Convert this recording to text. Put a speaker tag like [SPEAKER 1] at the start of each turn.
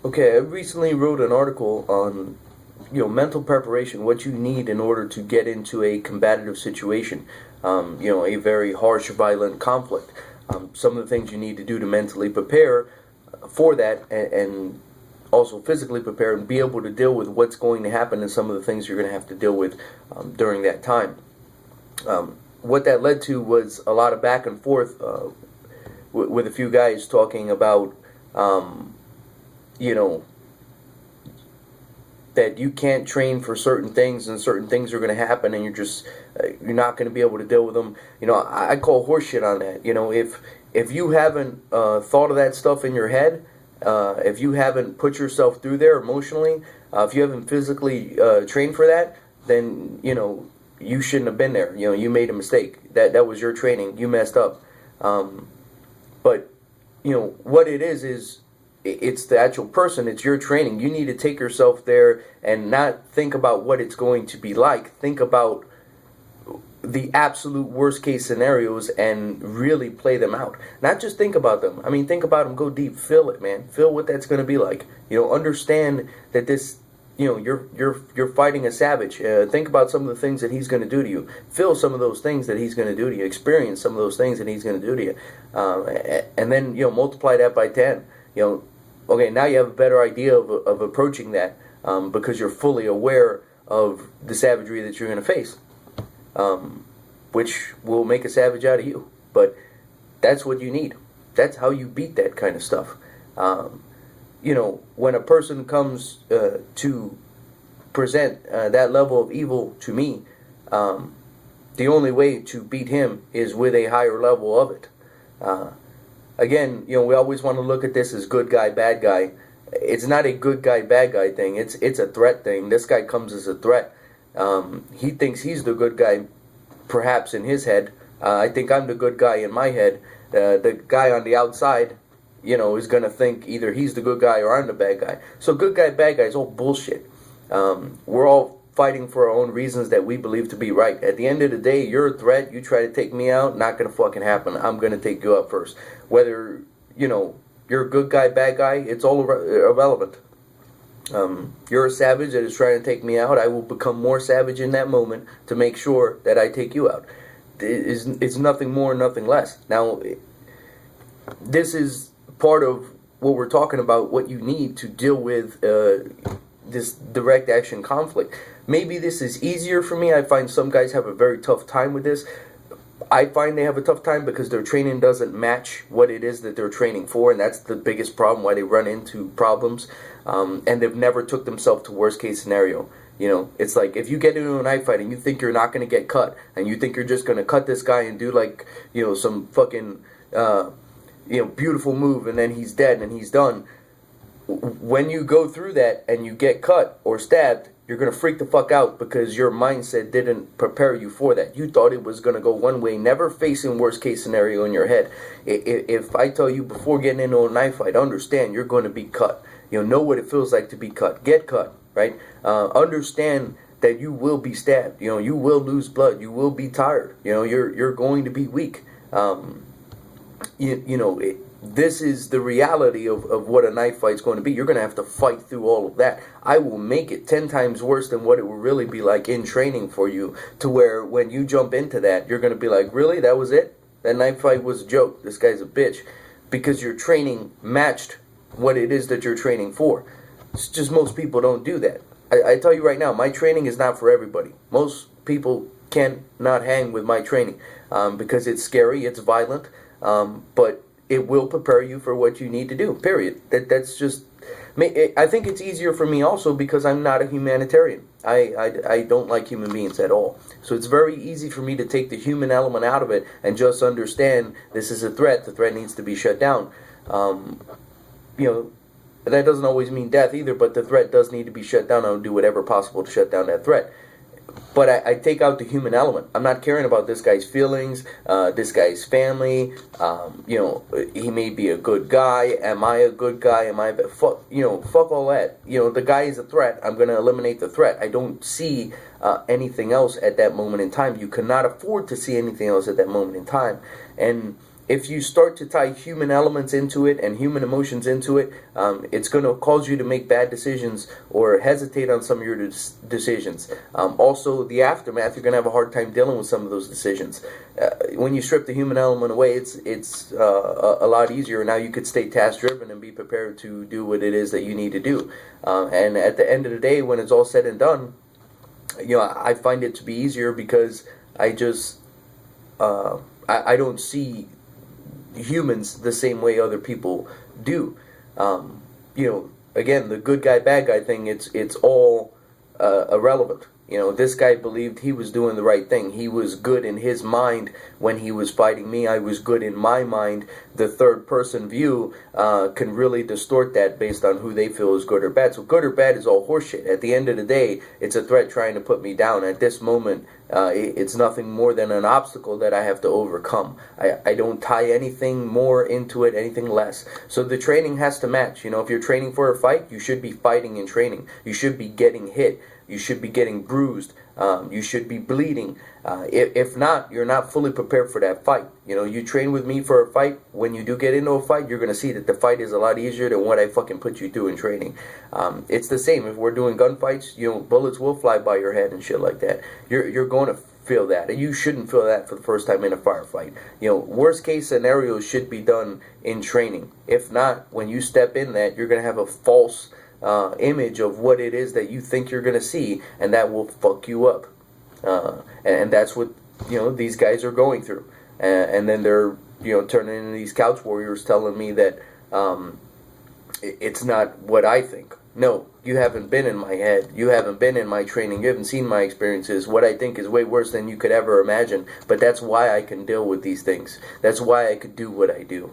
[SPEAKER 1] Okay, I recently wrote an article on mental preparation, what you need in order to get into a combative situation, a very harsh, violent conflict. Some of the things you need to do to mentally prepare for that, and also physically prepare and be able to deal with what's going to happen and some of the things you're going to have to deal with during that time. What that led to was a lot of back and forth with a few guys talking about, you know, that you can't train for certain things and certain things are going to happen and you're not going to be able to deal with them. I call horseshit on that. If you haven't thought of that stuff in your head, if you haven't put yourself through there emotionally, if you haven't physically trained for that, then you shouldn't have been there. You made a mistake. That was your training. You messed up. But what it is it's the actual person. It's your training. You need to take yourself there and not think about what it's going to be like. Think about the absolute worst case scenarios and really play them out. Not just think about them. I mean, think about them. Go deep. Feel it, man. Feel what that's going to be like. Understand that this. You're fighting a savage. Think about some of the things that he's going to do to you. Feel some of those things that he's going to do to you. Experience some of those things that he's going to do to you, and then multiply that by 10. Okay, now you have a better idea of approaching that because you're fully aware of the savagery that you're going to face, which will make a savage out of you. But that's what you need. That's how you beat that kind of stuff. When a person comes to present that level of evil to me, the only way to beat him is with a higher level of it. Again, we always want to look at this as good guy, bad guy. It's not a good guy, bad guy thing. It's a threat thing. This guy comes as a threat. He thinks he's the good guy, perhaps in his head. I think I'm the good guy in my head. The guy on the outside, is going to think either he's the good guy or I'm the bad guy. So good guy, bad guy is all bullshit. We're all fighting for our own reasons that we believe to be right. At the end of the day, you're a threat. You try to take me out, not going to fucking happen. I'm going to take you out first. Whether, you're a good guy, bad guy, it's all irrelevant. You're a savage that is trying to take me out. I will become more savage in that moment to make sure that I take you out. It's nothing more, nothing less. Now, this is part of what we're talking about, what you need to deal with this direct action conflict. Maybe this is easier for me. I find some guys have a very tough time with this. I find they have a tough time because their training doesn't match what it is that they're training for, and that's the biggest problem, why they run into problems, and they've never took themselves to worst case scenario. It's like if you get into a knife fight and you think you're not going to get cut, and you think you're just going to cut this guy and do some fucking beautiful move, and then he's dead and he's done. When you go through that and you get cut or stabbed, you're going to freak the fuck out because your mindset didn't prepare you for that. You thought it was going to go one way, never facing worst case scenario in your head. If I tell you before getting into a knife fight, understand you're going to be cut. Know what it feels like to be cut. Get cut, right? Understand that you will be stabbed. You will lose blood. You will be tired. You're going to be weak. This is the reality of what a knife fight is going to be. You're going to have to fight through all of that. I will make it 10 times worse than what it will really be like in training for you, to where when you jump into that, you're going to be like, really? That was it? That knife fight was a joke. This guy's a bitch. Because your training matched what it is that you're training for. It's just most people don't do that. I tell you right now, my training is not for everybody. Most people cannot hang with my training because it's scary, it's violent, but it will prepare you for what you need to do, period. That's just... I think it's easier for me also because I'm not a humanitarian. I don't like human beings at all. So it's very easy for me to take the human element out of it and just understand this is a threat. The threat needs to be shut down. That doesn't always mean death either, but the threat does need to be shut down. I'll do whatever possible to shut down that threat. But I take out the human element. I'm not caring about this guy's feelings, this guy's family. He may be a good guy. Am I a good guy? Am I fuck all that. The guy is a threat. I'm going to eliminate the threat. I don't see anything else at that moment in time. You cannot afford to see anything else at that moment in time. And if you start to tie human elements into it and human emotions into it, it's going to cause you to make bad decisions or hesitate on some of your decisions. Also, the aftermath, you're going to have a hard time dealing with some of those decisions. When you strip the human element away, it's a lot easier. Now you could stay task driven and be prepared to do what it is that you need to do. And at the end of the day, when it's all said and done, I find it to be easier because I just I don't see humans the same way other people do. Again, the good guy, bad guy thing, it's all irrelevant. This guy believed he was doing the right thing. He was good in his mind when he was fighting me. I was good in my mind. The third person view can really distort that based on who they feel is good or bad. So good or bad is all horseshit. At the end of the day, it's a threat trying to put me down. At this moment, it's nothing more than an obstacle that I have to overcome. I don't tie anything more into it, anything less. So the training has to match. If you're training for a fight, you should be fighting in training. You should be getting hit. You should be getting bruised. You should be bleeding. If not, you're not fully prepared for that fight. You train with me for a fight. When you do get into a fight, you're going to see that the fight is a lot easier than what I fucking put you through in training. It's the same. If we're doing gunfights, bullets will fly by your head and shit like that. You're going to feel that. And you shouldn't feel that for the first time in a firefight. Worst case scenarios should be done in training. If not, when you step in that, you're going to have a false image of what it is that you think you're going to see, and that will fuck you up. And that's what these guys are going through. And then they're turning into these couch warriors telling me that it's not what I think. No, you haven't been in my head. You haven't been in my training. You haven't seen my experiences. What I think is way worse than you could ever imagine. But that's why I can deal with these things. That's why I could do what I do.